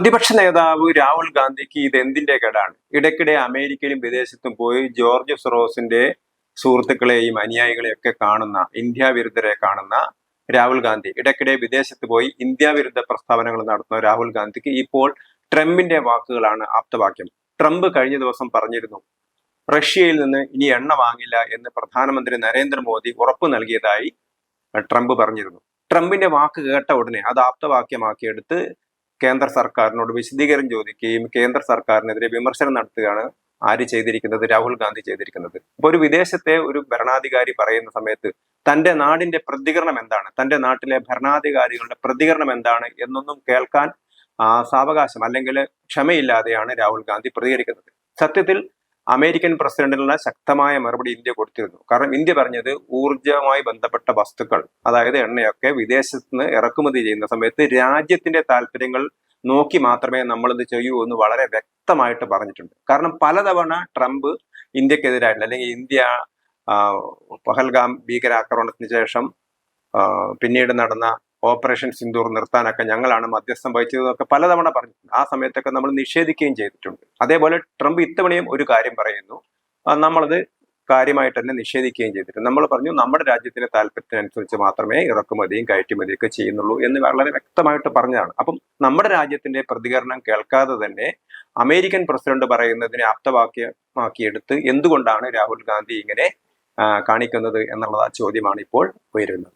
പ്രതിപക്ഷ നേതാവ് രാഹുൽ ഗാന്ധിക്ക് ഇത് എന്തിന്റെ കേടാണ്? ഇടയ്ക്കിടെ അമേരിക്കയിലും വിദേശത്തും പോയി ജോർജ് സൊറോസിന്റെ സുഹൃത്തുക്കളെയും അനുയായികളെയും ഒക്കെ കാണുന്ന, ഇന്ത്യ വിരുദ്ധരെ കാണുന്ന രാഹുൽ ഗാന്ധി ഇടയ്ക്കിടെ വിദേശത്ത് പോയി ഇന്ത്യ വിരുദ്ധ പ്രസ്താവനകൾ നടത്തുന്ന രാഹുൽ ഗാന്ധിക്ക് ഇപ്പോൾ ട്രംപിന്റെ വാക്കുകളാണ് ആപ്തവാക്യം. ട്രംപ് കഴിഞ്ഞ ദിവസം പറഞ്ഞിരുന്നു, റഷ്യയിൽ നിന്ന് ഇനി എണ്ണ വാങ്ങില്ല എന്ന് പ്രധാനമന്ത്രി നരേന്ദ്രമോദി ഉറപ്പു നൽകിയതായി ട്രംപ് പറഞ്ഞിരുന്നു. ട്രംപിന്റെ വാക്ക് കേട്ട ഉടനെ അത് ആപ്തവാക്യമാക്കിയെടുത്ത് കേന്ദ്ര സർക്കാരിനോട് വിശദീകരണം ചോദിക്കുകയും കേന്ദ്ര സർക്കാരിനെതിരെ വിമർശനം നടത്തുകയാണ് ആര് ചെയ്തിരിക്കുന്നത്? രാഹുൽ ഗാന്ധി ചെയ്തിരിക്കുന്നത്. അപ്പൊ ഒരു വിദേശത്തെ ഒരു ഭരണാധികാരി പറയുന്ന സമയത്ത് തന്റെ നാടിന്റെ പ്രതികരണം എന്താണ്, തന്റെ നാട്ടിലെ ഭരണാധികാരികളുടെ പ്രതികരണം എന്താണ് എന്നൊന്നും കേൾക്കാൻ സാവകാശം അല്ലെങ്കിൽ ക്ഷമയില്ലാതെയാണ് രാഹുൽ ഗാന്ധി പ്രതികരിക്കുന്നത്. സത്യത്തിൽ അമേരിക്കൻ പ്രസിഡന്റിനുള്ള ശക്തമായ മറുപടി ഇന്ത്യ കൊടുത്തിരുന്നു. കാരണം ഇന്ത്യ പറഞ്ഞത് ഊർജവുമായി ബന്ധപ്പെട്ട വസ്തുക്കൾ, അതായത് എണ്ണയൊക്കെ വിദേശത്ത് നിന്ന് ഇറക്കുമതി ചെയ്യുന്ന സമയത്ത് രാജ്യത്തിന്റെ താല്പര്യങ്ങൾ നോക്കി മാത്രമേ നമ്മൾ ഇത് ചെയ്യൂ എന്ന് വളരെ വ്യക്തമായിട്ട് പറഞ്ഞിട്ടുണ്ട്. കാരണം പലതവണ ട്രംപ് ഇന്ത്യക്കെതിരായിട്ടുള്ള അല്ലെങ്കിൽ ഇന്ത്യ പഹൽഗാം ഭീകരാക്രമണത്തിന് ശേഷം പിന്നീട് നടന്ന ഓപ്പറേഷൻ സിന്ദൂർ നിർത്താനൊക്കെ ഞങ്ങളാണ് മധ്യസ്ഥം വഹിച്ചതെന്നൊക്കെ പലതവണ പറഞ്ഞിട്ടുണ്ട്. ആ സമയത്തൊക്കെ നമ്മൾ നിഷേധിക്കുകയും ചെയ്തിട്ടുണ്ട്. അതേപോലെ ട്രംപ് ഇത്തവണയും ഒരു കാര്യം പറയുന്നു, നമ്മളത് കാര്യമായിട്ട് തന്നെ നിഷേധിക്കുകയും ചെയ്തിട്ടുണ്ട്. നമ്മൾ പറഞ്ഞു നമ്മുടെ രാജ്യത്തിന്റെ താല്പര്യത്തിനനുസരിച്ച് മാത്രമേ ഇറക്കുമതിയും കയറ്റുമതിയും ഒക്കെ ചെയ്യുന്നുള്ളൂ എന്ന് വളരെ വ്യക്തമായിട്ട് പറഞ്ഞതാണ്. അപ്പം നമ്മുടെ രാജ്യത്തിന്റെ പ്രതികരണം കേൾക്കാതെ തന്നെ അമേരിക്കൻ പ്രസിഡന്റ് പറയുന്നതിനെ ആപ്തവാക്യമാക്കിയെടുത്ത് എന്തുകൊണ്ടാണ് രാഹുൽ ഗാന്ധി ഇങ്ങനെ കാണിക്കുന്നത് എന്നുള്ള ചോദ്യമാണ് ഇപ്പോൾ ഉയരുന്നത്.